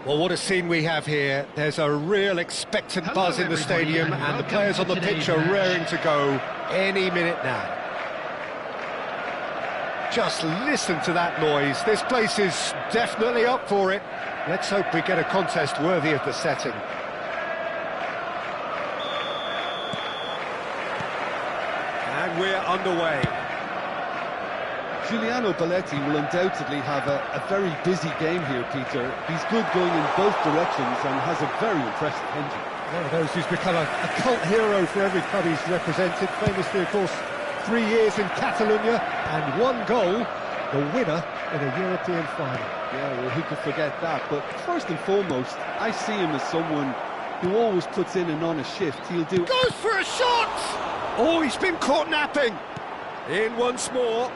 Well, what a scene we have here. There's a real expectant buzz in the stadium, and the players on the pitch are raring to go any minute now. Just listen to that noise. This place is definitely up for it. Let's hope we get a contest worthy of the setting. And we're underway. Giuliano Belletti will undoubtedly have a very busy game here, Peter. He's good going in both directions and has a very impressive engine. One of those who's become a cult hero for every club he's represented. Famously, of course, 3 years in Catalonia and 1 goal, the winner in a European final. Yeah, well, who could forget that? But first and foremost, I see him as someone who always puts in an honest shift. He'll do... Goes for a shot! Oh, he's been caught napping. In once more.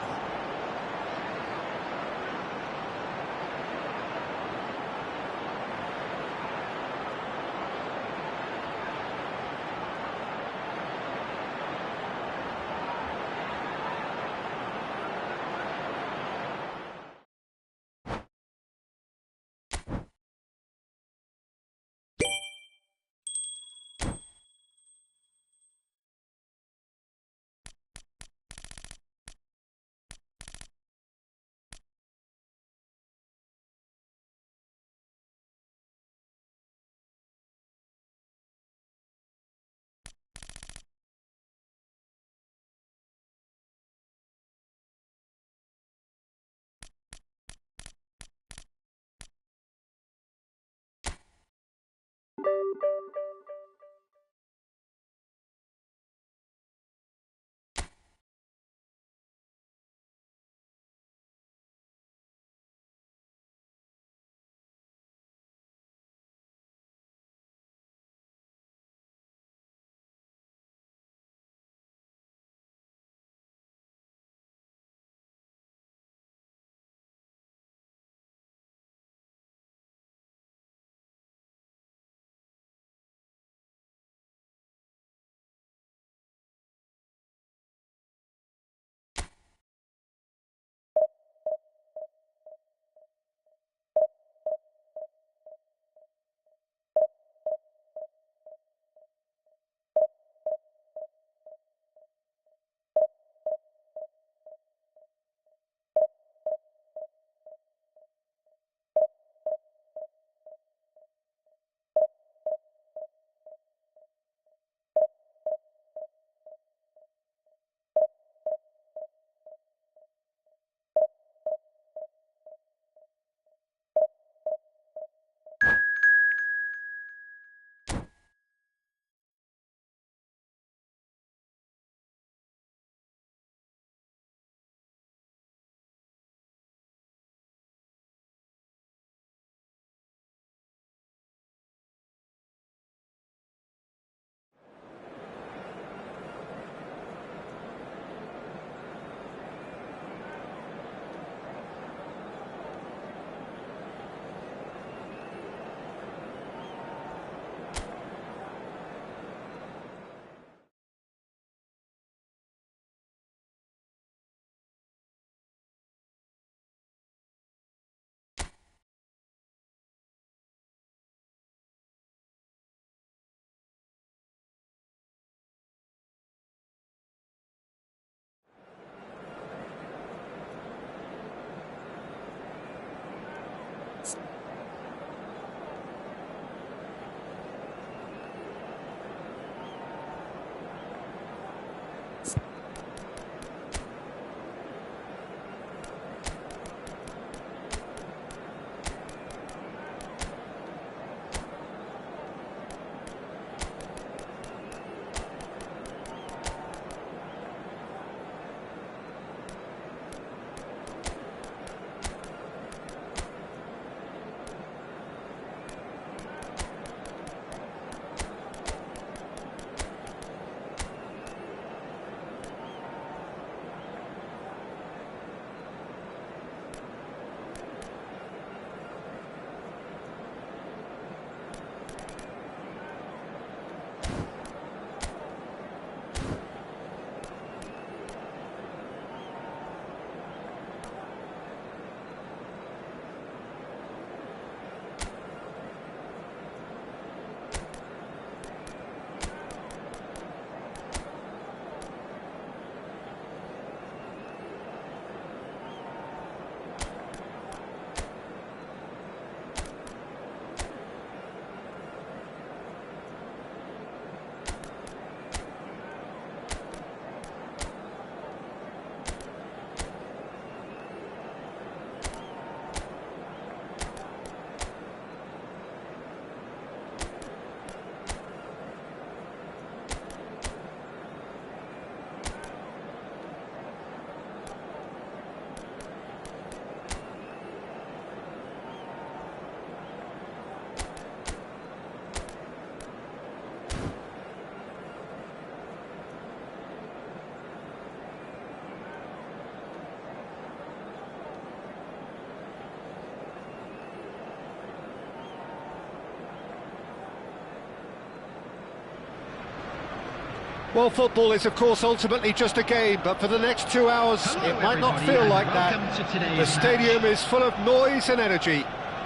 Well, football is, of course, ultimately just a game, but for the next 2 hours, it might not feel like that. The stadium is full of noise and energy.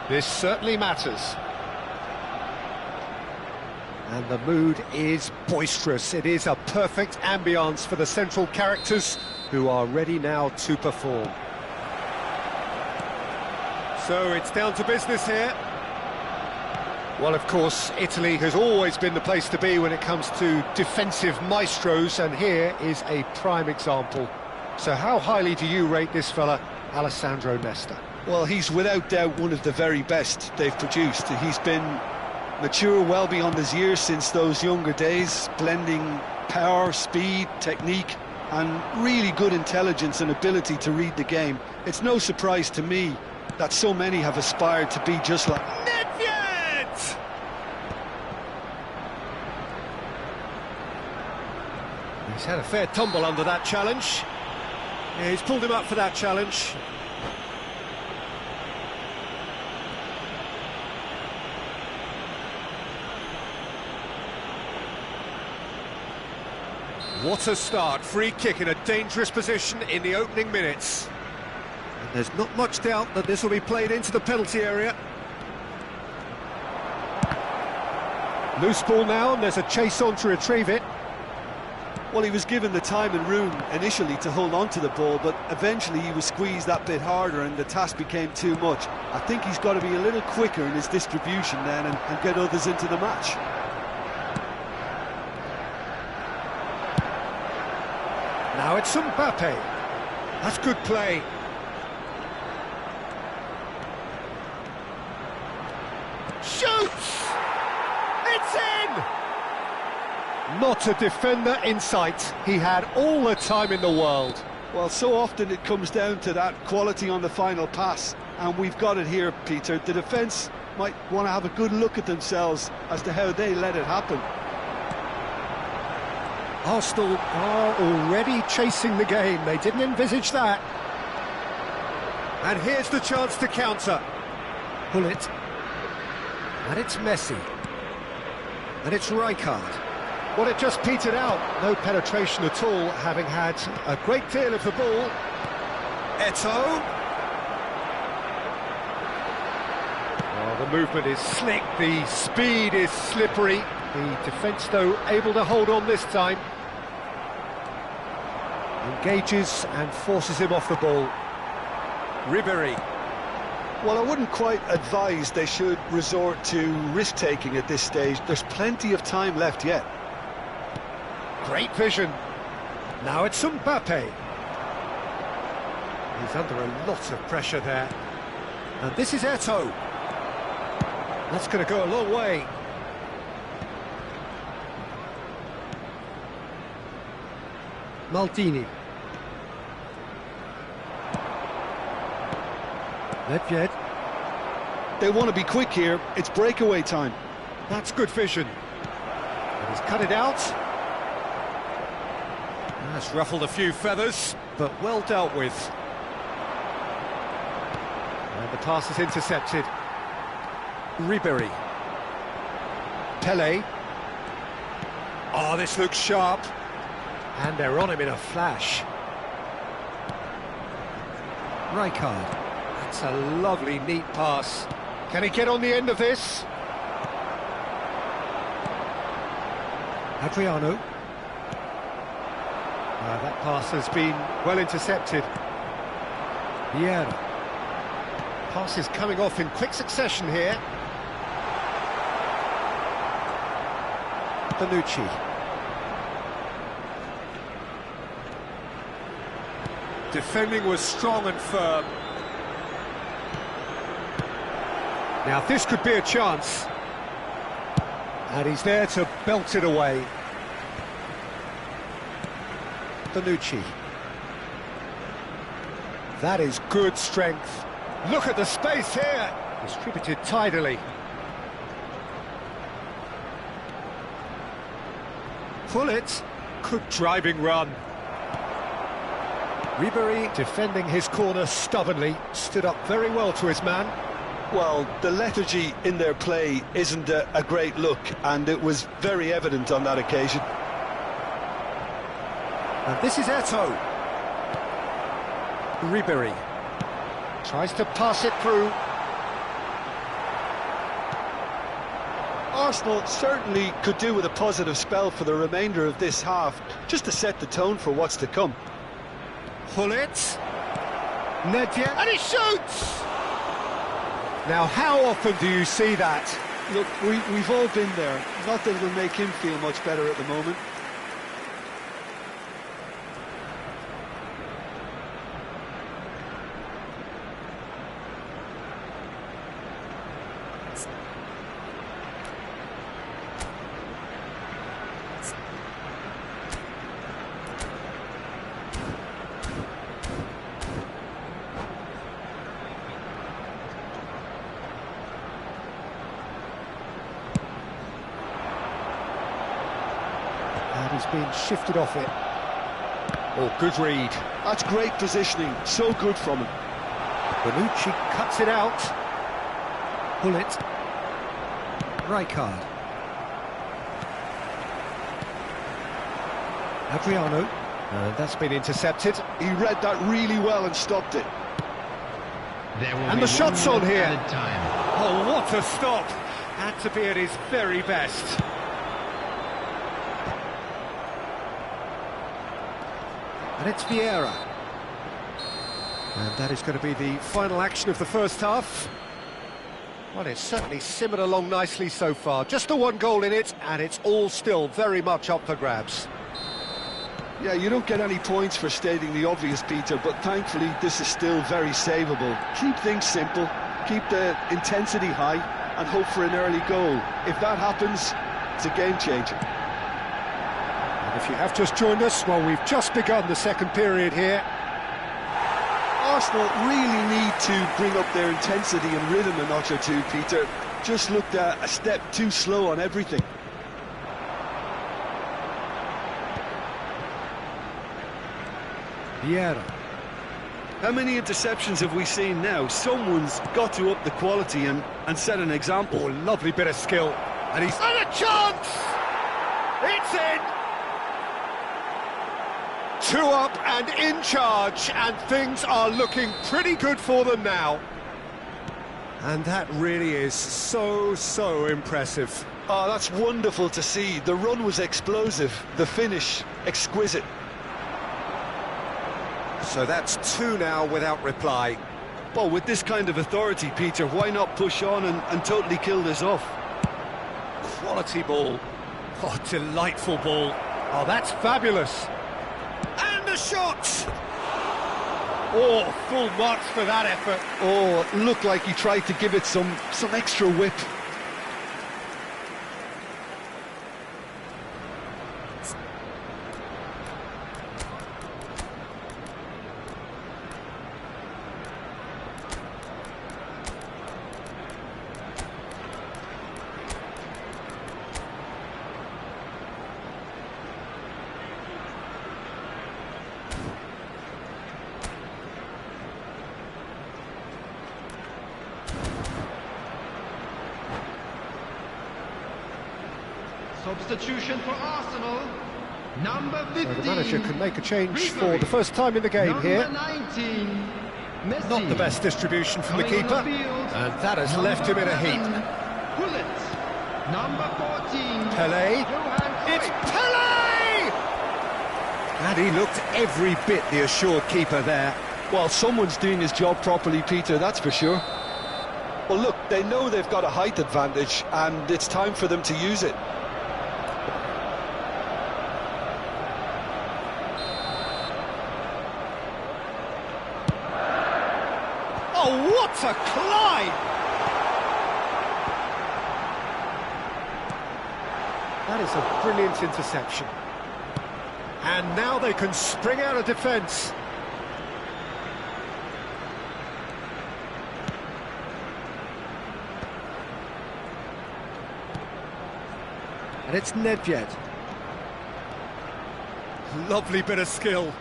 This certainly matters. And the mood is boisterous. It is a perfect ambience for the central characters who are ready now to perform. So it's down to business here. Well, of course, Italy has always been the place to be when it comes to defensive maestros, and here is a prime example. So how highly do you rate this fella, Alessandro Nesta? Well, he's without doubt one of the very best they've produced. He's been mature well beyond his years since those younger days, blending power, speed, technique, and really good intelligence and ability to read the game. It's no surprise to me that so many have aspired to be just like... He's had a fair tumble under that challenge. Yeah, he's pulled him up for that challenge. What a start. Free kick in a dangerous position in the opening minutes. And there's not much doubt that this will be played into the penalty area. Loose ball now, and there's a chase on to retrieve it. Well, he was given the time and room initially to hold on to the ball, but eventually he was squeezed that bit harder and the task became too much. I think he's got to be a little quicker in his distribution then and get others into the match. Now it's Mbappe. That's good play. Shoots! It's in! Not a defender in sight. He had all the time in the world. Well, so often it comes down to that quality on the final pass, and we've got it here, Peter. The defence might want to have a good look at themselves as to how they let it happen. Arsenal are already chasing the game. They didn't envisage that. And here's the chance to counter. Pull it. And it's Messi. And it's Rijkaard. Well, it just petered out. No penetration at all, having had a great deal of the ball. Eto'o. Oh, the movement is slick, the speed is slippery. The defence, though, able to hold on this time. Engages and forces him off the ball. Ribéry. Well, I wouldn't quite advise they should resort to risk-taking at this stage. There's plenty of time left yet. Great vision. Now it's Mbappe. He's under a lot of pressure there. And this is Eto'o. That's going to go a long way. Maldini. Nedved. They want to be quick here. It's breakaway time. That's good vision. And he's cut it out. That's ruffled a few feathers, but well dealt with. And the pass is intercepted. Ribéry. Pelé. Oh, this looks sharp. And they're on him in a flash. Rijkaard. That's a lovely, neat pass. Can he get on the end of this? Adriano. That pass has been well intercepted. Vieira. Pass is coming off in quick succession here. Bonucci. Defending was strong and firm. Now this could be a chance. And he's there to belt it away. Bonucci. That is good strength. Look at the space here. Distributed tidily. Pull it. Good driving run. Ribéry defending his corner stubbornly, stood up very well to his man. Well, the lethargy in their play isn't a great look, and it was very evident on that occasion. And this is Eto. Ribery tries to pass it through. Arsenal certainly could do with a positive spell for the remainder of this half, just to set the tone for what's to come. Hullet. Nedved, and he shoots! Now, how often do you see that? Look, we've all been there. Not that it'll make him feel much better at the moment. And he's been shifted off it. Oh, good read. That's great positioning, so good from him. Bonucci cuts it out. Hullet. Rijkaard. Adriano. And that's been intercepted. He read that really well and stopped it. And the shot's on here. Oh, what a stop. Had to be at his very best. And it's Vieira. And that is going to be the final action of the first half. Well, it's certainly simmered along nicely so far. Just the one goal in it, and it's all still very much up for grabs. Yeah, you don't get any points for stating the obvious, Peter, but thankfully this is still very savable. Keep things simple, keep the intensity high, and hope for an early goal. If that happens, it's a game changer. And if you have just joined us, well, we've just begun the second period here. Arsenal really need to bring up their intensity and rhythm a notch or two, Peter. Just looked a step too slow on everything. Vieira. How many interceptions have we seen now? Someone's got to up the quality and set an example. Oh, lovely bit of skill. And he's had a chance! It's in! 2 up and in charge, and things are looking pretty good for them now. And that really is so impressive. Oh, that's wonderful to see. The run was explosive, the finish exquisite. So that's 2 now without reply. Well, with this kind of authority, Peter, why not push on and totally kill this off? Quality ball. Oh, delightful ball. Oh, that's fabulous. And the shot! Oh, full marks for that effort. Oh, it looked like he tried to give it some extra whip. Substitution for Arsenal, number 15. So the manager can make a change for the first time in the game number here. 19, Messi. Not the best distribution from the Coming keeper, on the field, and that has left him in a heap. Hullet, number 14. Pelé, Johan it's Cruyff. Pelé! And he looked every bit the assured keeper there. Well, someone's doing his job properly, Peter, that's for sure. Well, look, they know they've got a height advantage, and it's time for them to use it. Oh, what a climb! That is a brilliant interception. And now they can spring out of defence. And it's Nedved. Lovely bit of skill.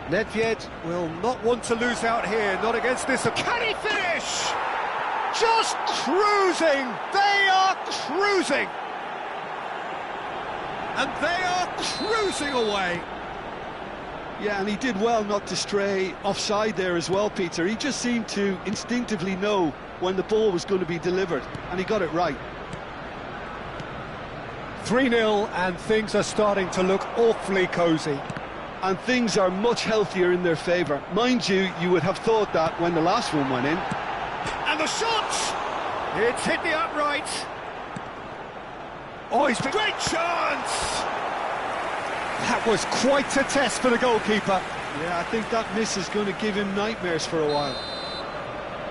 Nedved will not want to lose out here, not against this. Can he finish? Just cruising! They are cruising! And they are cruising away. Yeah, and he did well not to stray offside there as well, Peter. He just seemed to instinctively know when the ball was going to be delivered, and he got it right. 3-0, and things are starting to look awfully cosy. And things are much healthier in their favour. Mind you, you would have thought that when the last one went in. And the shot! It's hit the upright. Oh, he's been... Great chance! That was quite a test for the goalkeeper. Yeah, I think that miss is going to give him nightmares for a while.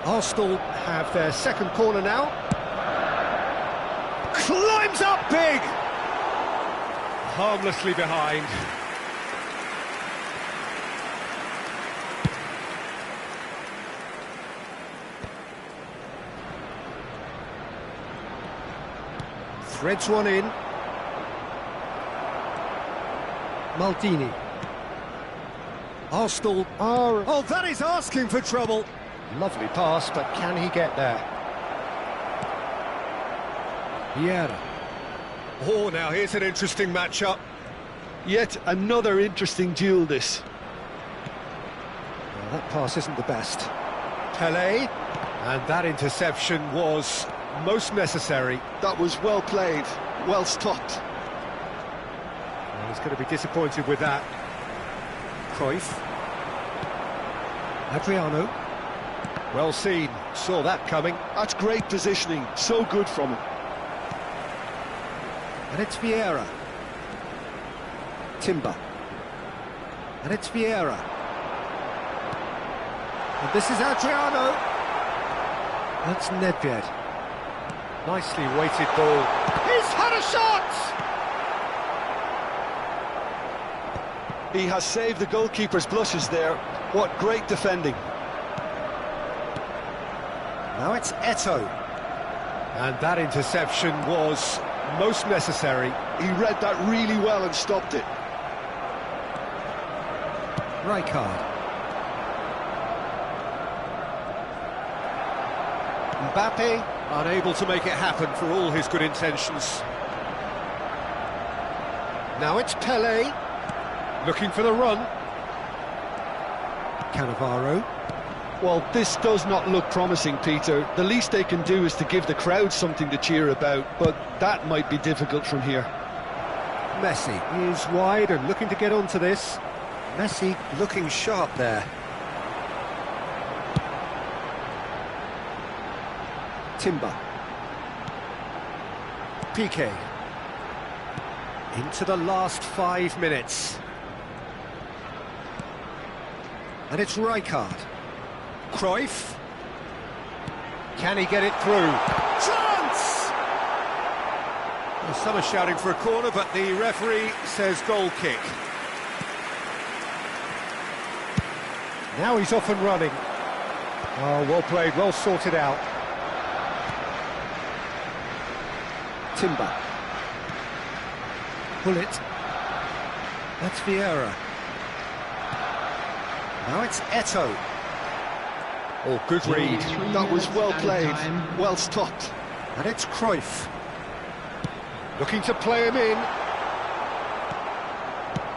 Arsenal have their second corner now. Climbs up big! Harmlessly behind. Threads one in. Maldini. Arsenal are... Oh, that is asking for trouble. Lovely pass, but can he get there? Vieira. Oh, now here's an interesting matchup. Yet another interesting duel, this. Well, that pass isn't the best. Pelé. And that interception was most necessary. That was well played, well stopped. Well, he's going to be disappointed with that. Cruyff. Adriano. Well seen, saw that coming. That's great positioning, so good from him. And it's Vieira. Timber. And it's Vieira. And this is Adriano. That's Nedved. Nicely weighted ball. He's had a shot! He has saved the goalkeeper's blushes there. What great defending. Now it's Eto'o. And that interception was most necessary. He read that really well and stopped it. Rijkaard. Mbappe, unable to make it happen for all his good intentions. Now it's Pelé, looking for the run. Cannavaro. Well, this does not look promising, Peter. The least they can do is to give the crowd something to cheer about, but that might be difficult from here. Messi is wide and looking to get onto this. Messi looking sharp there. Timber. Piqué. Into the last 5 minutes. And it's Rijkaard. Cruyff. Can he get it through? Chance! Well, some are shouting for a corner, but the referee says goal kick. Now he's off and running. Oh, well played, well sorted out. Timber. Bullet. That's Vieira. Now it's Eto'o. Oh, good read. That was well played, well stopped. And it's Cruyff. Looking to play him in.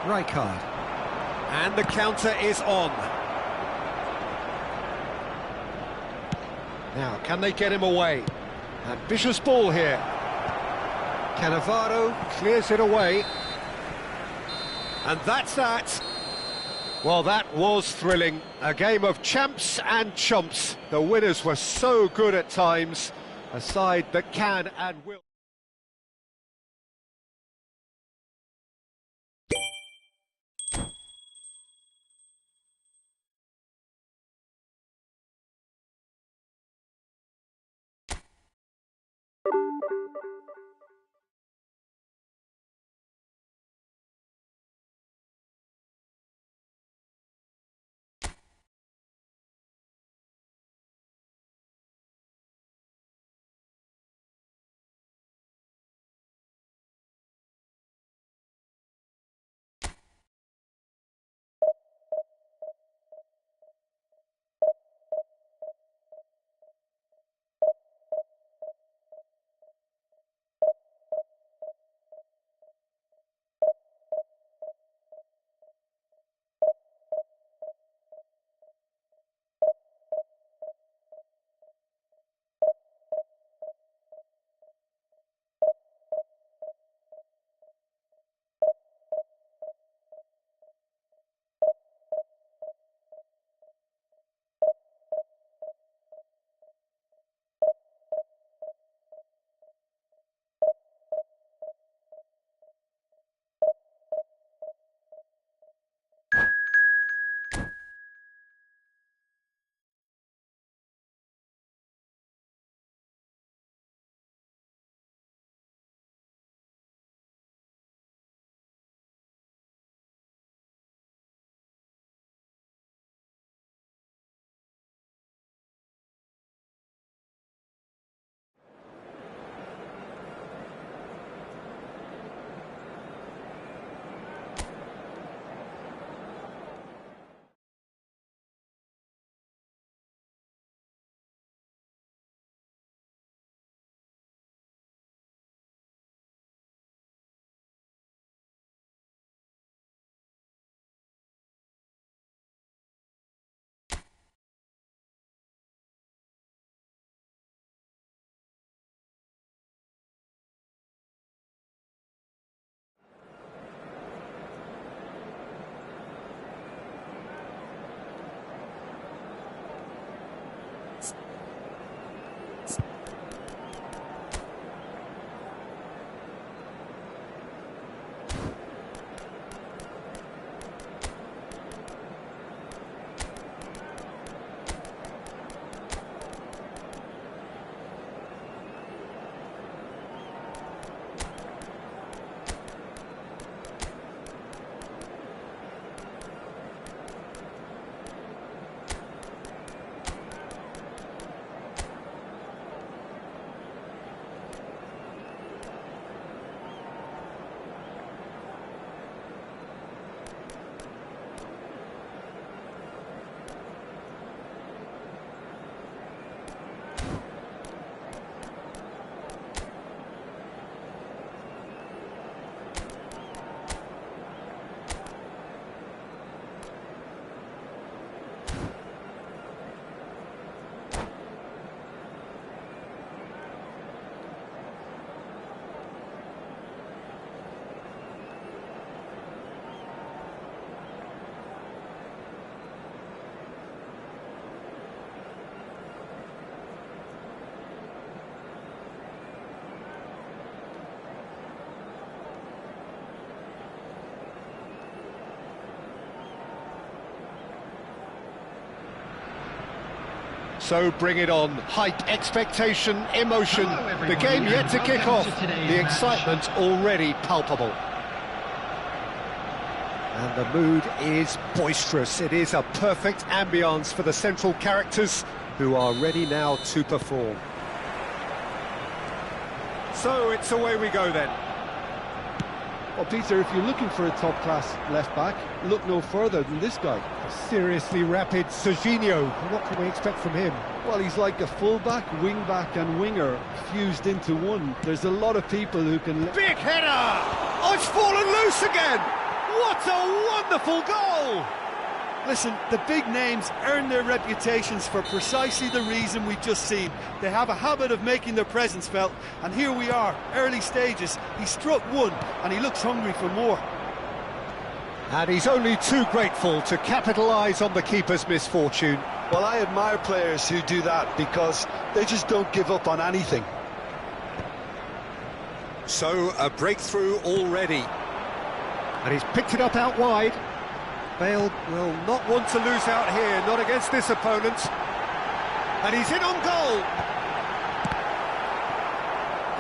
Rijkaard. And the counter is on. Now, can they get him away? Ambitious ball here. Cannavaro clears it away. And that's that. Well, that was thrilling. A game of champs and chumps. The winners were so good at times. A side that can and will. So bring it on. Hype, expectation, emotion. Hello, The everyone, game yet to and kick welcome off. to today's The match. excitement already palpable. And the mood is boisterous. It is a perfect ambience for the central characters who are ready now to perform. So it's away we go then. Well, Peter, if you're looking for a top-class left-back, look no further than this guy. A seriously rapid Serginho. What can we expect from him? Well, he's like a full-back, wing-back and winger fused into one. There's a lot of people who can... Big header! Oh, it's fallen loose again! What a wonderful goal! Listen, the big names earn their reputations for precisely the reason we've just seen. They have a habit of making their presence felt, and here we are, early stages. He struck one, and he looks hungry for more. And he's only too grateful to capitalise on the keeper's misfortune. Well, I admire players who do that because they just don't give up on anything. So, a breakthrough already. And he's picked it up out wide. Bale will not want to lose out here, not against this opponent. And he's in on goal.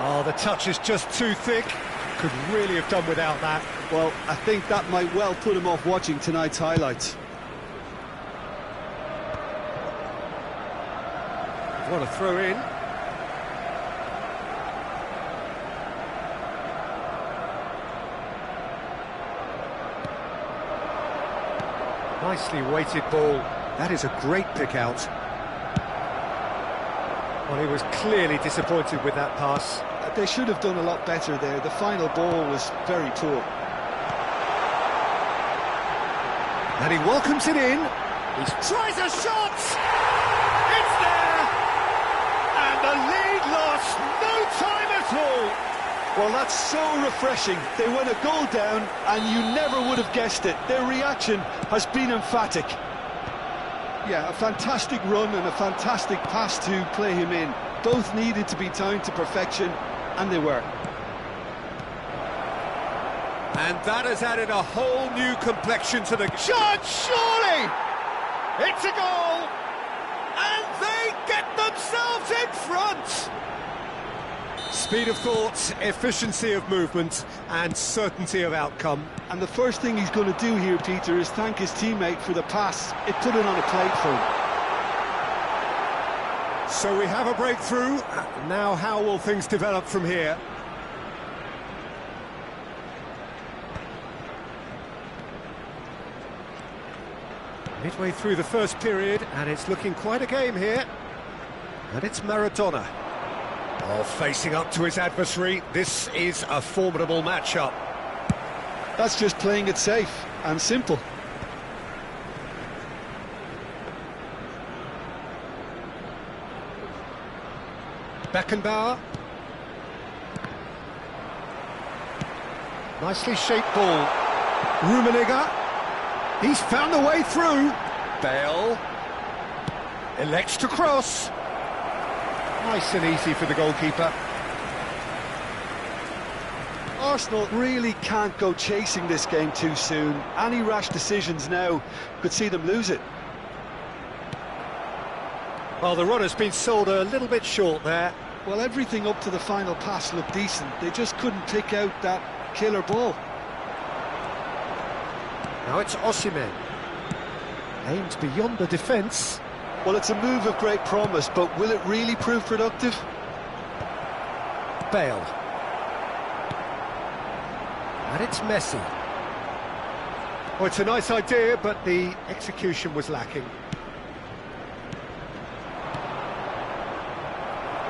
Oh, the touch is just too thick. Could really have done without that. Well, I think that might well put him off watching tonight's highlights. What a throw in. Nicely weighted ball. That is a great pick out. Well, he was clearly disappointed with that pass. They should have done a lot better there. The final ball was very poor. And he welcomes it in. He tries a shot! It's there! And the lead lost no time at all! Well, that's so refreshing. They went a goal down, and you never would have guessed it. Their reaction has been emphatic. Yeah, a fantastic run and a fantastic pass to play him in. Both needed to be timed to perfection, and they were. And that has added a whole new complexion to the shot, surely! It's a goal! And they get themselves in front! Speed of thought, efficiency of movement, and certainty of outcome. And the first thing he's going to do here, Peter, is thank his teammate for the pass. It put it on a plate for him. So we have a breakthrough. Now how will things develop from here? Midway through the first period, and it's looking quite a game here. And it's Maradona. Oh, facing up to his adversary, this is a formidable matchup. That's just playing it safe and simple. Beckenbauer. Nicely shaped ball. Rummenigge. He's found the way through. Bale elects to cross. Nice and easy for the goalkeeper. Arsenal really can't go chasing this game too soon. Any rash decisions now could see them lose it. Well, the run has been sold a little bit short there. Well, everything up to the final pass looked decent. They just couldn't pick out that killer ball. Now it's Osimhen. Aimed beyond the defence. Well, it's a move of great promise, but will it really prove productive? Bale. And it's Messi. Oh, it's a nice idea, but the execution was lacking.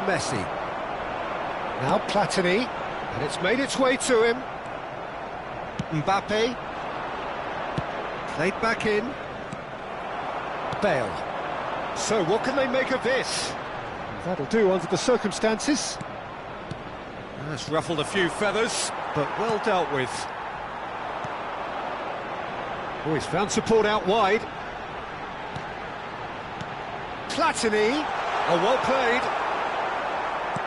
Messi. Now Platini. And it's made its way to him. Mbappe. Played back in. Bale. So what can they make of this? That'll do under the circumstances. That's ruffled a few feathers, but well dealt with. Oh, he's found support out wide. Platini. Oh, well played.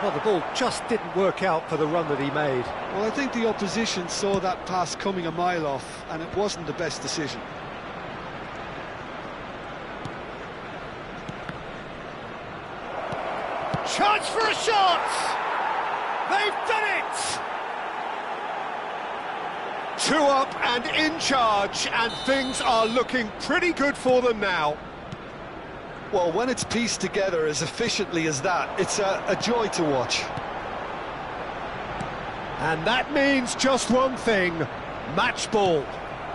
Well, the ball just didn't work out for the run that he made. Well, I think the opposition saw that pass coming a mile off, and it wasn't the best decision. Chance for a shot! They've done it! 2 up and in charge, and things are looking pretty good for them now. Well, when it's pieced together as efficiently as that, it's a joy to watch. And that means just one thing, match ball.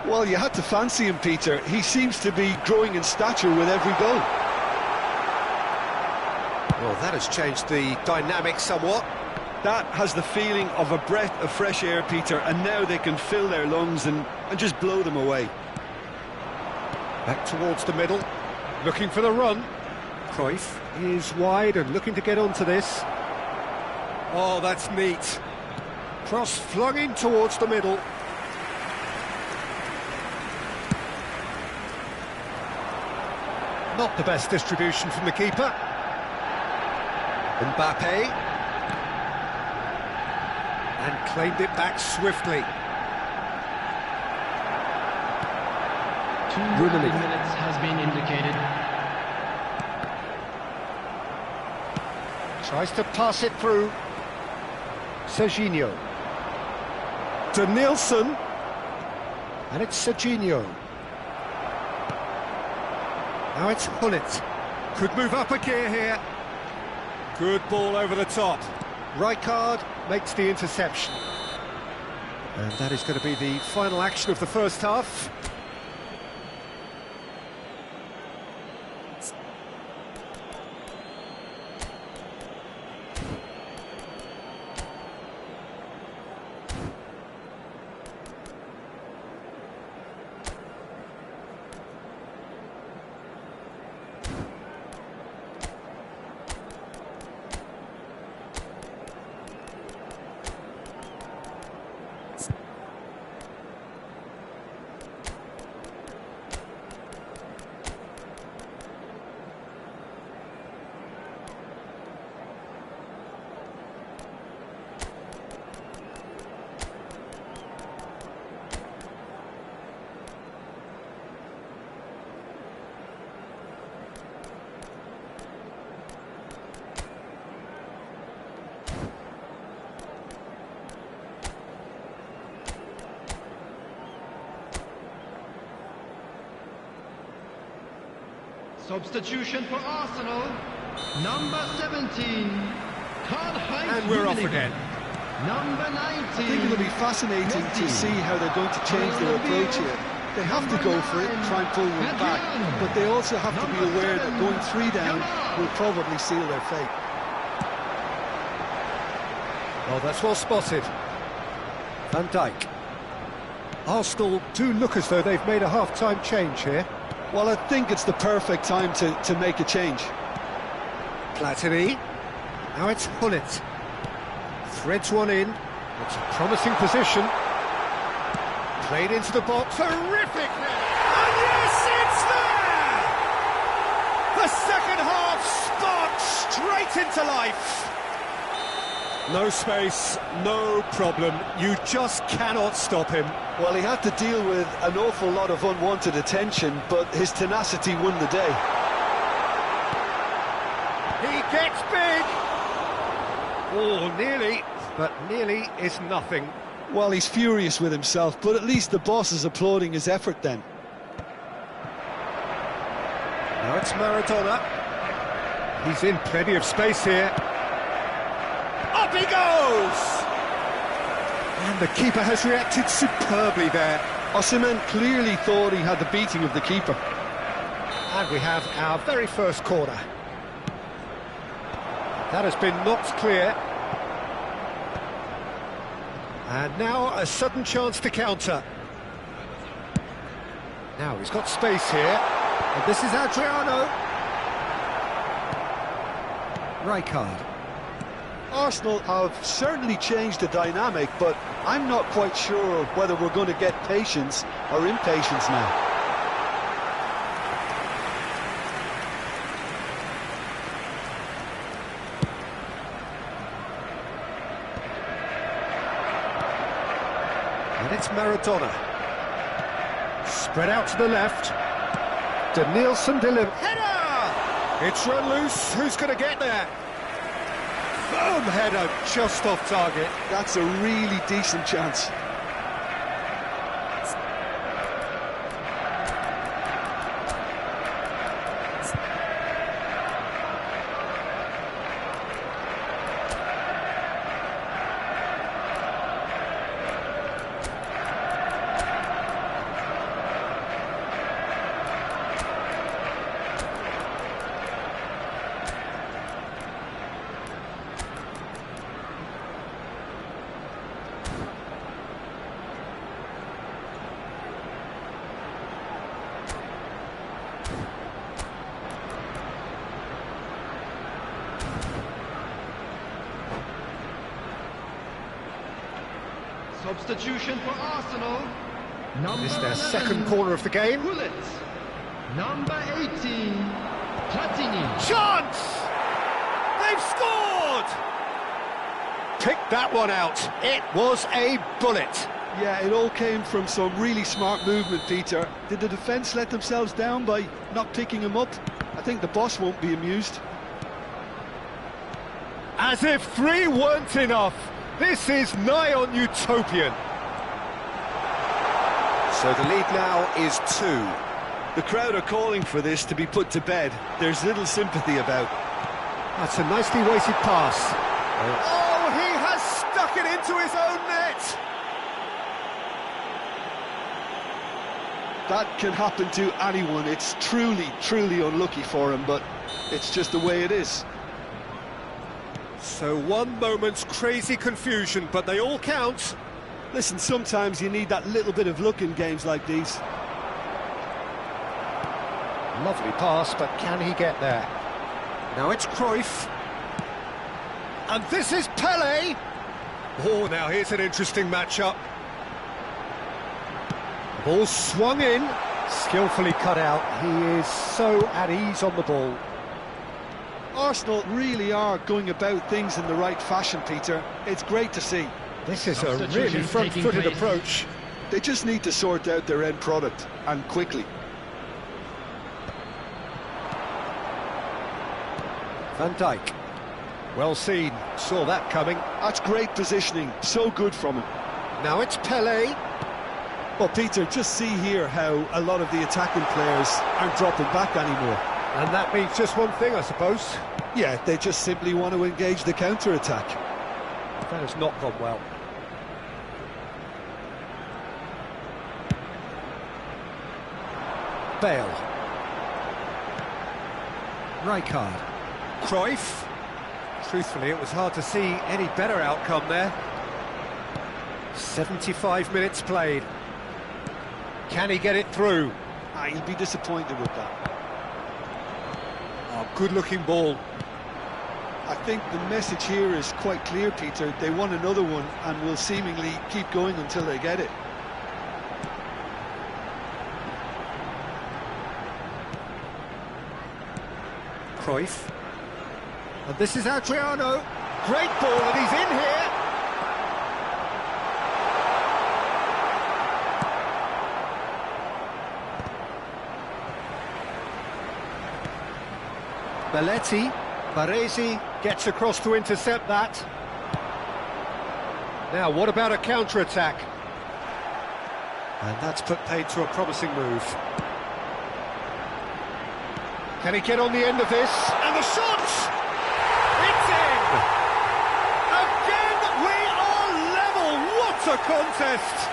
Well, you had to fancy him, Peter. He seems to be growing in stature with every goal. Well, that has changed the dynamic somewhat. That has the feeling of a breath of fresh air, Peter, and now they can fill their lungs and just blow them away. Back towards the middle, looking for the run. Cruyff is wide and looking to get onto this. Oh, that's neat. Cross flung in towards the middle. Not the best distribution from the keeper. Mbappe. And claimed it back swiftly. 2 added minutes has been indicated. Tries to pass it through. Serginho. To Nielsen. And it's Serginho. Now it's Hullet. Could move up a gear here. Good ball over the top. Rijkaard makes the interception. And that is going to be the final action of the first half. Substitution for Arsenal, number 17, Karl-Heinz And we're off Rummenigge. again. Number 19. I think it'll be fascinating to see how they're going to change their approach here. They have to go for it and try and pull one back, but they also have to be aware that going 3 down will probably seal their fate. Oh, that's well spotted. Van Dijk. Arsenal do look as though they've made a half-time change here. Well, I think it's the perfect time to make a change. Platini. Now it's Hullet. Threads one in. It's a promising position. Played into the box. Terrific! And yes, it's there! The second half sparked straight into life. No space, no problem. You just cannot stop him. Well, he had to deal with an awful lot of unwanted attention, but his tenacity won the day. He gets big. Oh, nearly, but nearly is nothing. Well, he's furious with himself, but at least the boss is applauding his effort then. Now it's Maradona. He's in plenty of space here. Up he goes! And the keeper has reacted superbly there. Osimhen clearly thought he had the beating of the keeper. And we have our very first corner. That has been knocked clear. And now a sudden chance to counter. Now he's got space here. And this is Adriano. Rijkaard. Arsenal have certainly changed the dynamic, but I'm not quite sure whether we're going to get patience or impatience now. And it's Maradona. Spread out to the left. De Nielsen delivers. Header! It's run loose. Who's going to get there? Boom, header, just off target. That's a really decent chance. Substitution for Arsenal. Number This is their 11, second corner of the game. Gullit. Number 18, Platini. Chance! They've scored! Picked that one out. It was a bullet. Yeah, it all came from some really smart movement, Peter. Did the defence let themselves down by not picking him up? I think the boss won't be amused. As if 3 weren't enough. This is nigh on utopian. So the lead now is 2. The crowd are calling for this to be put to bed. There's little sympathy about. That's a nicely weighted pass. Oh, he has stuck it into his own net. That can happen to anyone. It's truly, truly unlucky for him, but it's just the way it is. So one moment's crazy confusion, but they all count. Listen, sometimes you need that little bit of luck in games like these. Lovely pass, but can he get there? Now it's Cruyff. And this is Pele. Oh, now here's an interesting matchup. Ball swung in, skillfully cut out. He is so at ease on the ball. Arsenal really are going about things in the right fashion, Peter. It's great to see. This is a really front-footed approach. They just need to sort out their end product, and quickly. Van Dijk. Well seen, saw that coming. That's great positioning, so good from him. Now it's Pele. Well, Peter, just see here how a lot of the attacking players aren't dropping back anymore. And that means just one thing, I suppose. Yeah, they just simply want to engage the counter-attack. That has not gone well. Bale. Rijkaard. Cruyff. Truthfully, it was hard to see any better outcome there. 75 minutes played. Can he get it through? He'll be disappointed with that. Oh, good-looking ball. I think the message here is quite clear, Peter. They want another one and will seemingly keep going until they get it. Cruyff. And this is Adriano. Great ball, and he's in here. Belletti. Baresi gets across to intercept that. Now, what about a counter-attack? And that's put paid to a promising move. Can he get on the end of this? And the shot! It's in! Again, we are level! What a contest!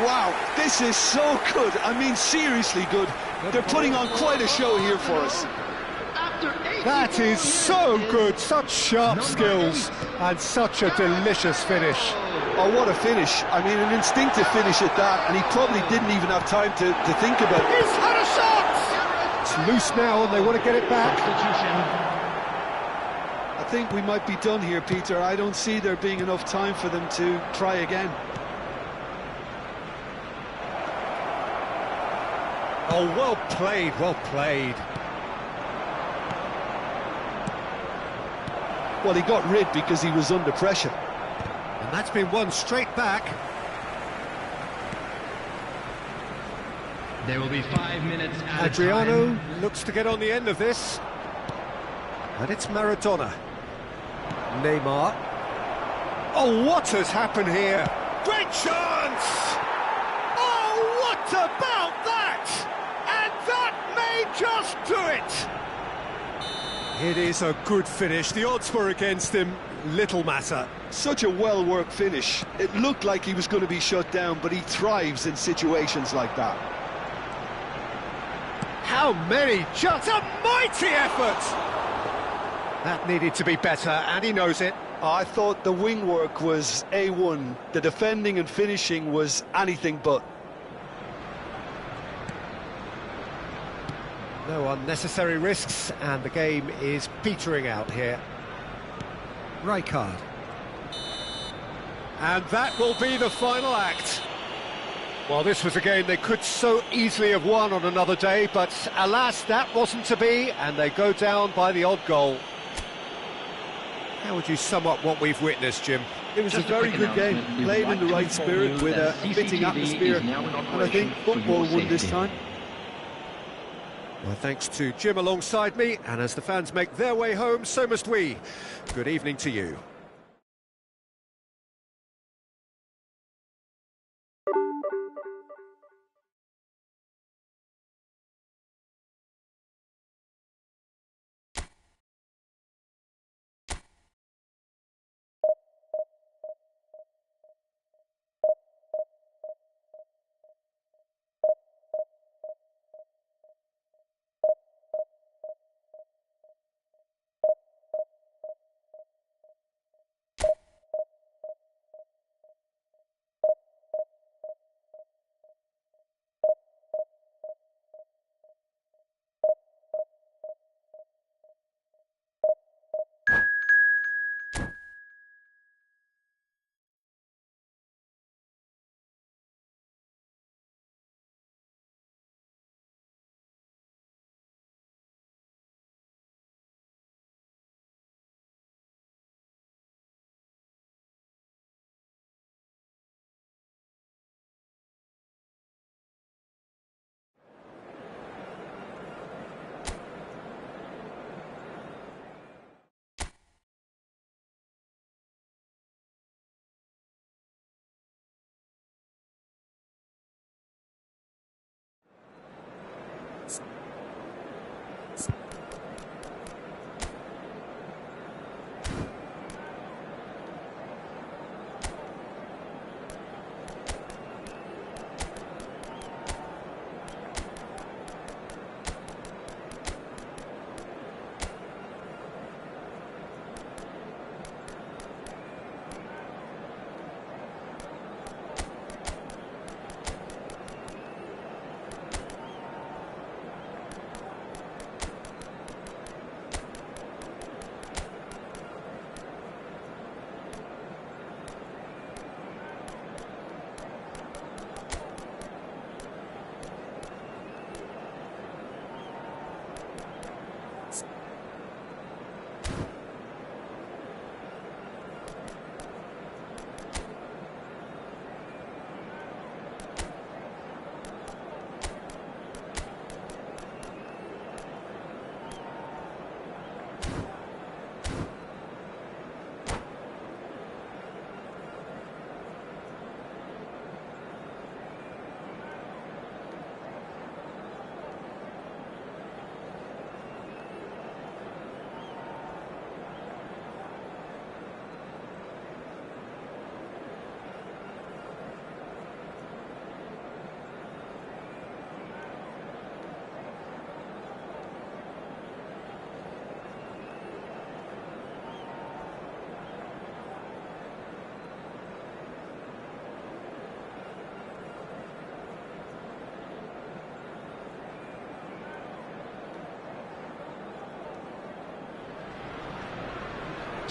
Wow, this is so good. I mean, seriously good. They're putting on quite a show here for us. That is so good, such sharp skills, and such a delicious finish. Oh, what a finish. I mean, an instinctive finish at that, and he probably didn't even have time to think about it. He's had a shot! It's loose now, and they want to get it back. I think we might be done here, Peter. I don't see there being enough time for them to try again. Oh, well played, well played. Well, he got rid because he was under pressure. And that's been won straight back. There will be 5 minutes at Adriano time. looks to get on the end of this. And it's Maradona. Neymar. Oh, what has happened here? Great chance! Oh, what about that? And that may just do it! It is a good finish. The odds were against him. Little matter. Such a well-worked finish. It looked like he was going to be shut down, but he thrives in situations like that. How many shots! A mighty effort! That needed to be better, and he knows it. I thought the wing work was A1. The defending and finishing was anything but. No unnecessary risks, and the game is petering out here. Rijkaard. And that will be the final act. Well, this was a game they could so easily have won on another day, but alas, that wasn't to be, and they go down by the odd goal. How would you sum up what we've witnessed, Jim? It was a very good game, played in the right spirit with a fitting atmosphere, and I think football won this time. Well, thanks to Jim alongside me, and as the fans make their way home, so must we. Good evening to you.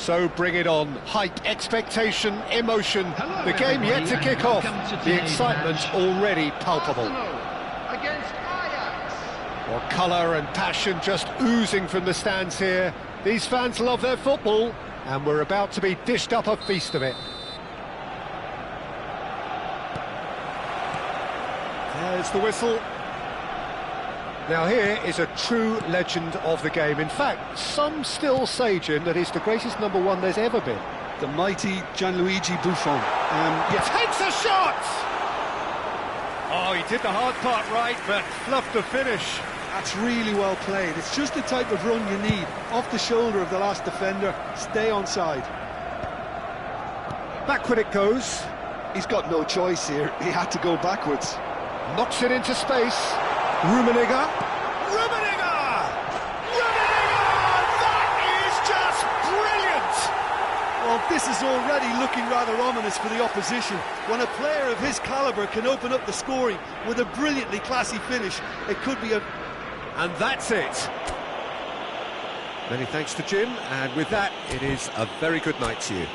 So bring it on. Hype, expectation, emotion. The game yet to kick off. The excitement already palpable. Against Ajax. Well, colour and passion just oozing from the stands here. These fans love their football, and we're about to be dished up a feast of it. There's the whistle. Now here is a true legend of the game. In fact, some still say, Jim, that he's the greatest number one there's ever been. The mighty Gianluigi Buffon. Takes a shot! Oh, he did the hard part right, but fluffed the finish. That's really well played. It's just the type of run you need. Off the shoulder of the last defender, stay onside. Backward it goes. He's got no choice here. He had to go backwards. Knocks it into space. Rummenigge. Rummenigge! Rummenigge! That is just brilliant! Well, this is already looking rather ominous for the opposition. When a player of his calibre can open up the scoring with a brilliantly classy finish, it could be a... And that's it. Many thanks to Jim, and with that, it is a very good night to you.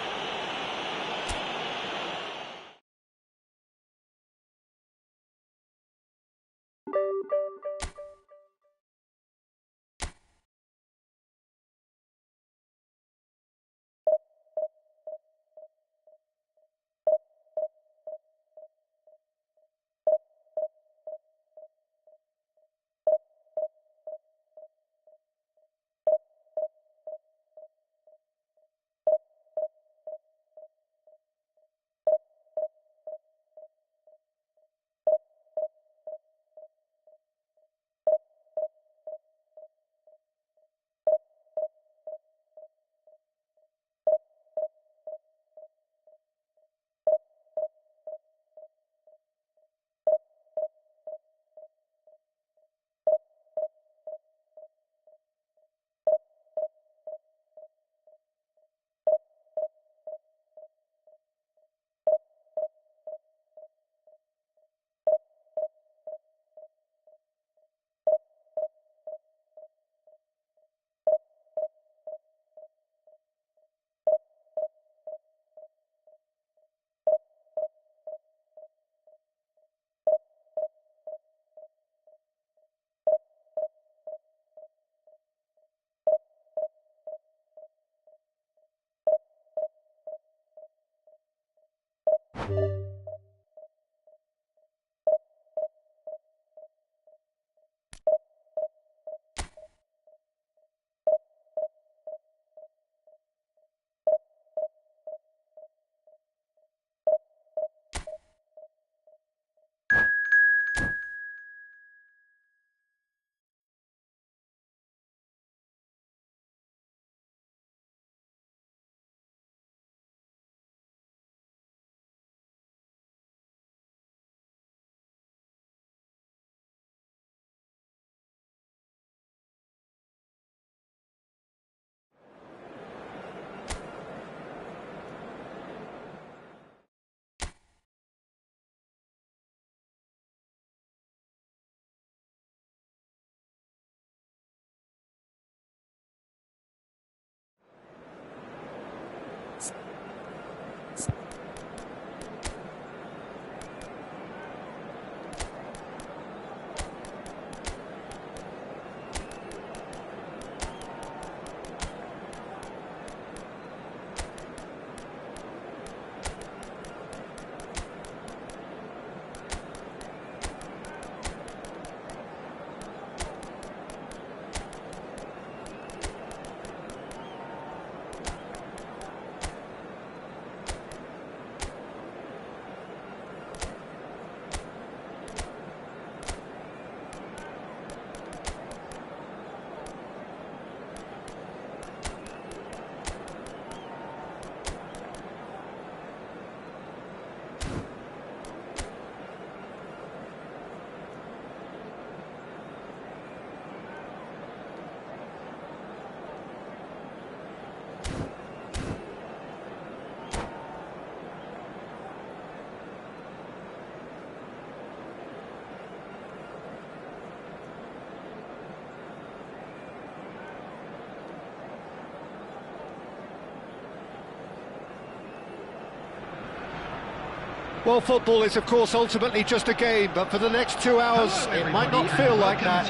Well, football is, of course, ultimately just a game, but for the next 2 hours, it might not feel like that.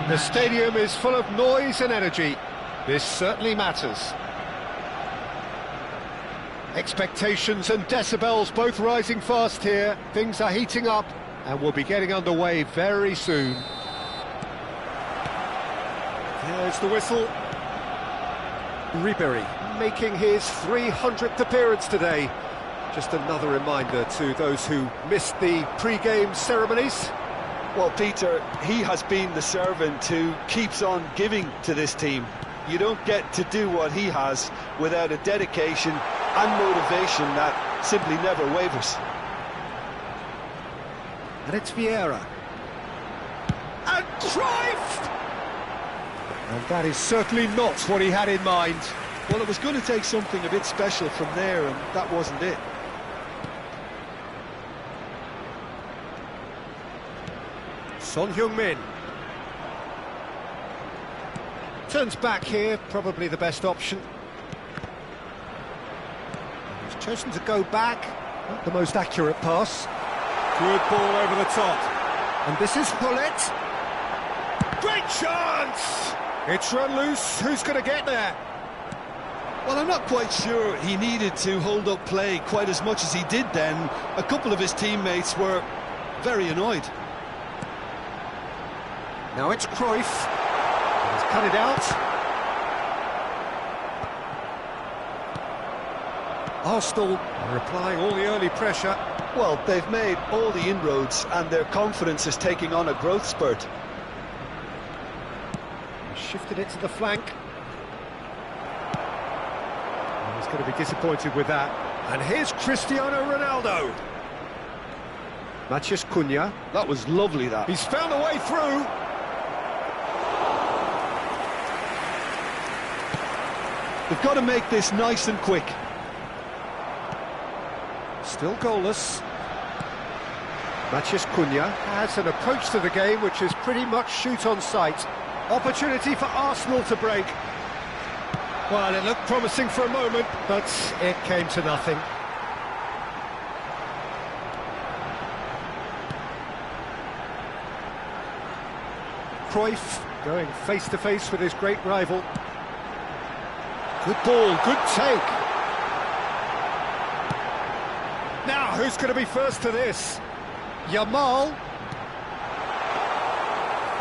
The stadium is full of noise and energy. This certainly matters. Expectations and decibels both rising fast here. Things are heating up, and we'll be getting underway very soon. There's the whistle. Ribery making his 300th appearance today. Just another reminder to those who missed the pre-game ceremonies. Well, Peter, he has been the servant who keeps on giving to this team. You don't get to do what he has without a dedication and motivation that simply never wavers. And it's Vieira. And Cruyff! And that is certainly not what he had in mind. Well, it was going to take something a bit special from there, and that wasn't it. Son Heung-min. Turns back here, probably the best option. He's chosen to go back. Not the most accurate pass. Good ball over the top. And this is Hullet. Great chance! It's run loose. Who's going to get there? Well, I'm not quite sure he needed to hold up play quite as much as he did then. A couple of his teammates were very annoyed. Now it's Cruyff. He's cut it out. Arsenal are applying all the early pressure. Well, they've made all the inroads and their confidence is taking on a growth spurt. He shifted it to the flank. He's going to be disappointed with that. And here's Cristiano Ronaldo. Matheus Cunha. That was lovely, that. He's found a way through. They've got to make this nice and quick. Still goalless. Matheus Cunha has an approach to the game which is pretty much shoot on sight. Opportunity for Arsenal to break. Well, it looked promising for a moment, but it came to nothing. Cruyff going face-to-face with his great rival. Good ball, good take. Now, who's going to be first to this? Yamal.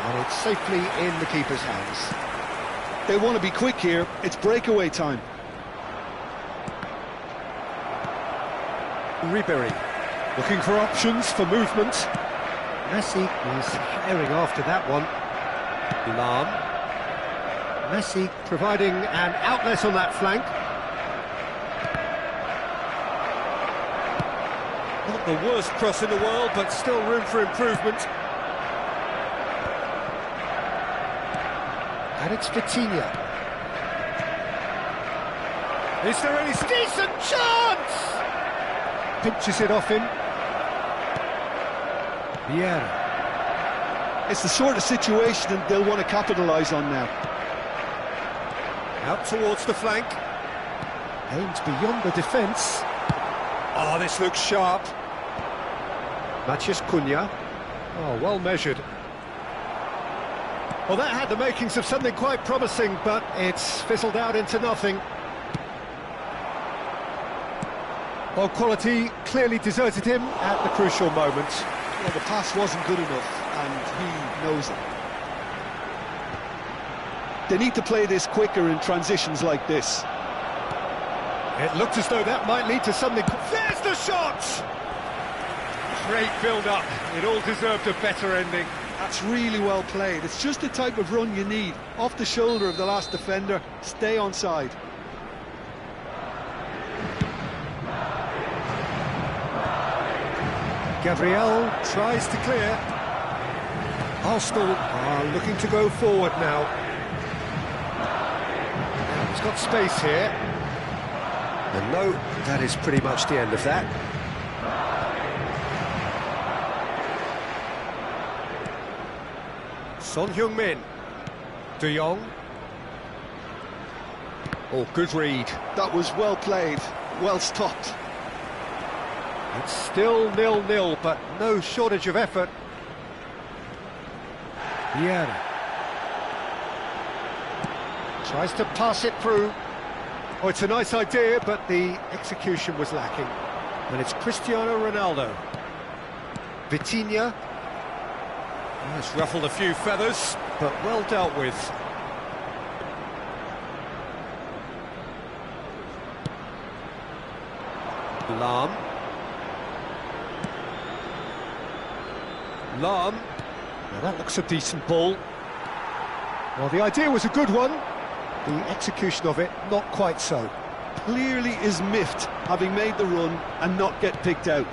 And it's safely in the keeper's hands. They want to be quick here. It's breakaway time. Ribery looking for options for movement. Messi is herring after that one. Lam. Messi providing an outlet on that flank. Not the worst cross in the world, but still room for improvement. And it's Vitinha. Is there any decent chance? Pinches it off him. Vieira. It's the sort of situation that they'll want to capitalise on now. Out towards the flank. Aims beyond the defence. Oh, this looks sharp. Matheus Cunha. Oh, well measured. Well, that had the makings of something quite promising, but it's fizzled out into nothing. Well, quality clearly deserted him at the crucial moment. Well, the pass wasn't good enough, and he knows it. They need to play this quicker in transitions like this. It looked as though that might lead to something. There's the shot! Great build-up. It all deserved a better ending. That's really well played. It's just the type of run you need. Off the shoulder of the last defender, stay onside. Gabriel tries to clear. Arsenal are looking to go forward now. He's got space here. And no, that is pretty much the end of that. Son Heung-min. De Jong. Oh, good read. That was well played, well stopped. It's still 0-0, but no shortage of effort. Vieira. Tries to pass it through. Oh, it's a nice idea, but the execution was lacking. And it's Cristiano Ronaldo. Vitinha. Oh, it's ruffled a few feathers, but well dealt with. Lahm. Lahm. Now that looks a decent ball. Well, the idea was a good one. The execution of it, not quite so. Clearly is miffed, having made the run and not get picked out.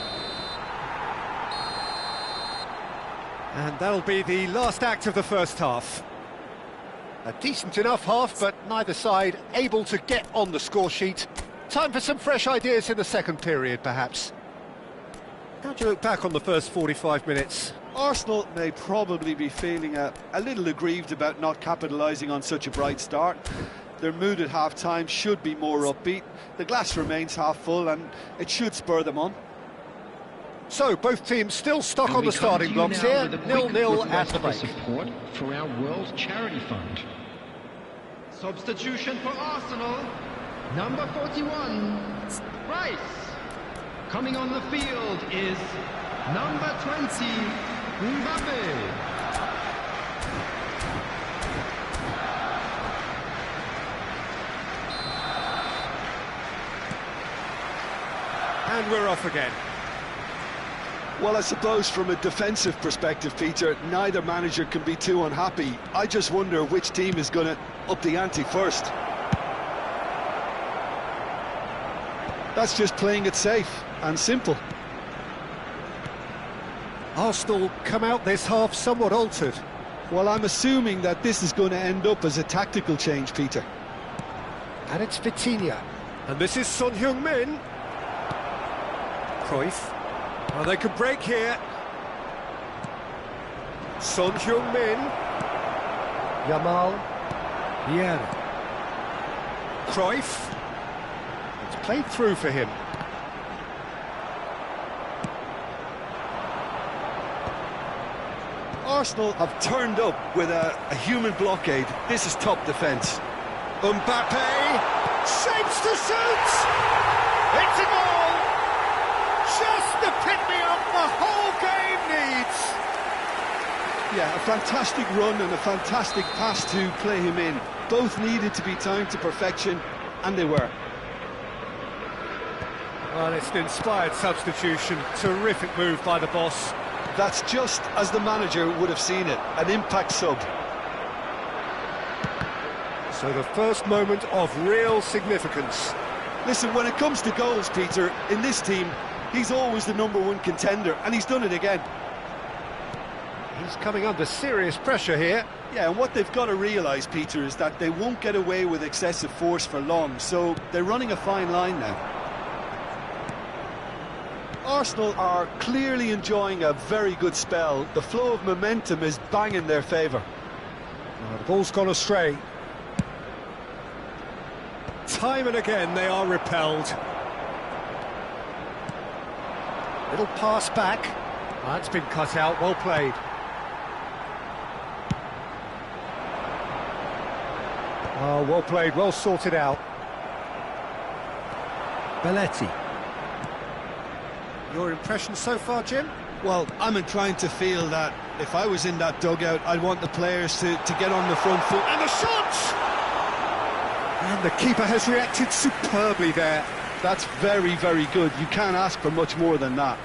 And that'll be the last act of the first half. A decent enough half, but neither side able to get on the score sheet. Time for some fresh ideas in the second period, perhaps. How do you look back on the first 45 minutes? Arsenal may probably be feeling a little aggrieved about not capitalising on such a bright start. Their mood at half-time should be more upbeat. The glass remains half full and it should spur them on. So, both teams still stuck on the starting blocks here, 0-0 at the break. Support for our World Charity Fund. Substitution for Arsenal, number 41, Rice. Coming on the field is number 20, Mbappe. And we're off again. Well, I suppose from a defensive perspective, Peter, neither manager can be too unhappy. I just wonder which team is going to up the ante first. That's just playing it safe and simple. Arsenal come out this half somewhat altered. Well, I'm assuming that this is going to end up as a tactical change, Peter. And it's Vitinha. And this is Son Heung-min. Cruyff. Well, they could break here. Son Heung-min. Yamal. Vieira. Cruyff. It's played through for him. Arsenal have turned up with a human blockade. This is top defence. Mbappe shapes to shoot! It's a goal! Just the pick-me-up the whole game needs! Yeah, a fantastic run and a fantastic pass to play him in. Both needed to be timed to perfection, and they were. Well, it's an inspired substitution. Terrific move by the boss. That's just as the manager would have seen it, an impact sub. So the first moment of real significance. Listen, when it comes to goals, Peter, in this team, he's always the #1 contender, and he's done it again. He's coming under serious pressure here. Yeah, and what they've got to realise, Peter, is that they won't get away with excessive force for long, so they're running a fine line now. Arsenal are clearly enjoying a very good spell. The flow of momentum is bang in their favour. The ball's gone astray. Time and again they are repelled. Little pass back. That's been cut out, well played. Oh, well played, well sorted out. Belletti. Your impression so far, Jim? Well, I'm inclined to feel that if I was in that dugout, I'd want the players to get on the front foot. And the shot! And the keeper has reacted superbly there. That's very, very good. You can't ask for much more than that.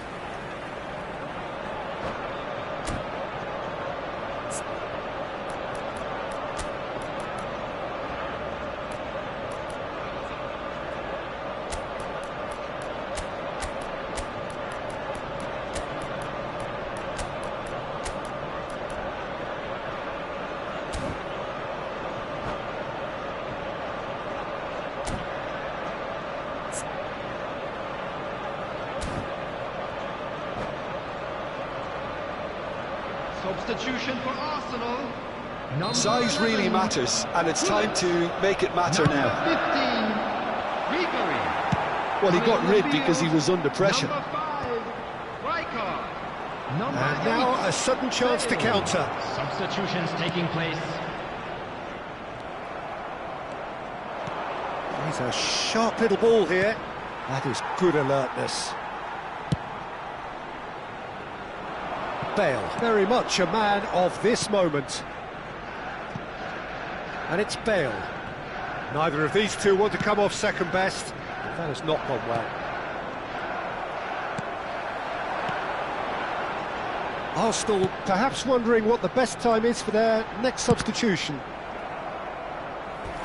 Substitution for Arsenal. Size really matters, and it's time to make it matter now. 15, Ribery. Well, he got rid because he was under pressure. Number 5, Rijkaard. Number And now 8, a sudden chance to counter. Substitutions taking place. He's a sharp little ball here. That is good alertness. Bale, very much a man of this moment. And it's Bale. Neither of these two want to come off second best. That has not gone well. Arsenal perhaps wondering what the best time is for their next substitution.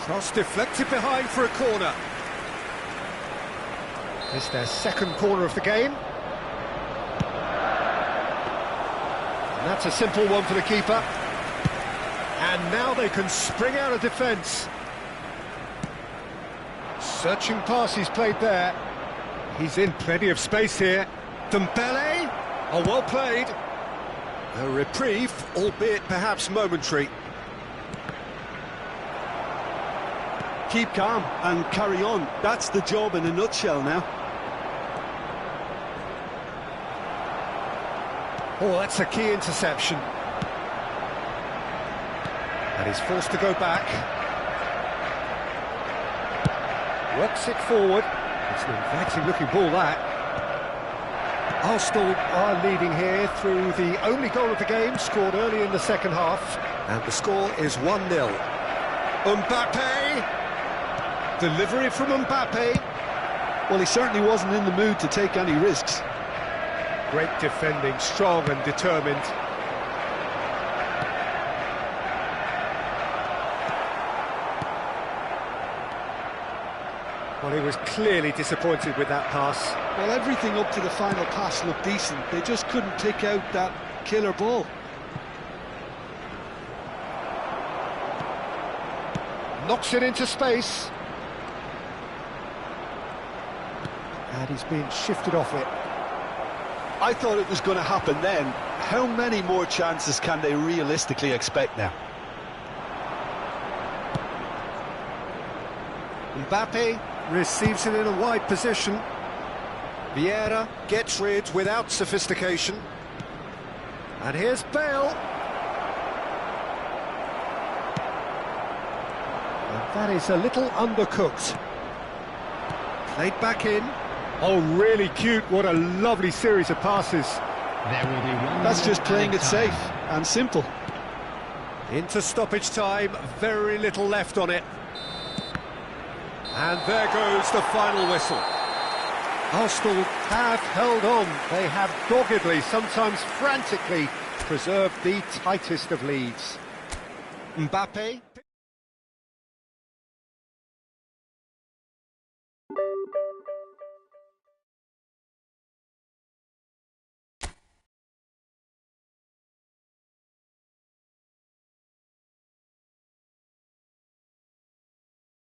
Cross deflected behind for a corner. It's their second corner of the game. And that's a simple one for the keeper. And now they can spring out of defence. Searching pass he's played there. He's in plenty of space here. Dembele. Oh, well played. A reprieve, albeit perhaps momentary. Keep calm and carry on. That's the job in a nutshell now. Oh, that's a key interception. And he's forced to go back. Works it forward. It's an inviting looking ball, that. Arsenal are leading here through the only goal of the game, scored early in the second half. And the score is 1-0. Mbappe! Delivery from Mbappe. Well, he certainly wasn't in the mood to take any risks. Great defending, strong and determined. Well, he was clearly disappointed with that pass. Well, everything up to the final pass looked decent. They just couldn't pick out that killer ball. Knocks it into space. And he's being shifted off it. I thought it was going to happen then. How many more chances can they realistically expect now? Mbappe receives it in a wide position. Vieira gets rid without sophistication. And here's Bale. And that is a little undercooked. Played back in. Oh, really cute. What a lovely series of passes. There will be one. That's just playing it safe and simple. Into stoppage time, very little left on it. And there goes the final whistle. Arsenal have held on. They have doggedly, sometimes frantically, preserved the tightest of leads. Mbappe.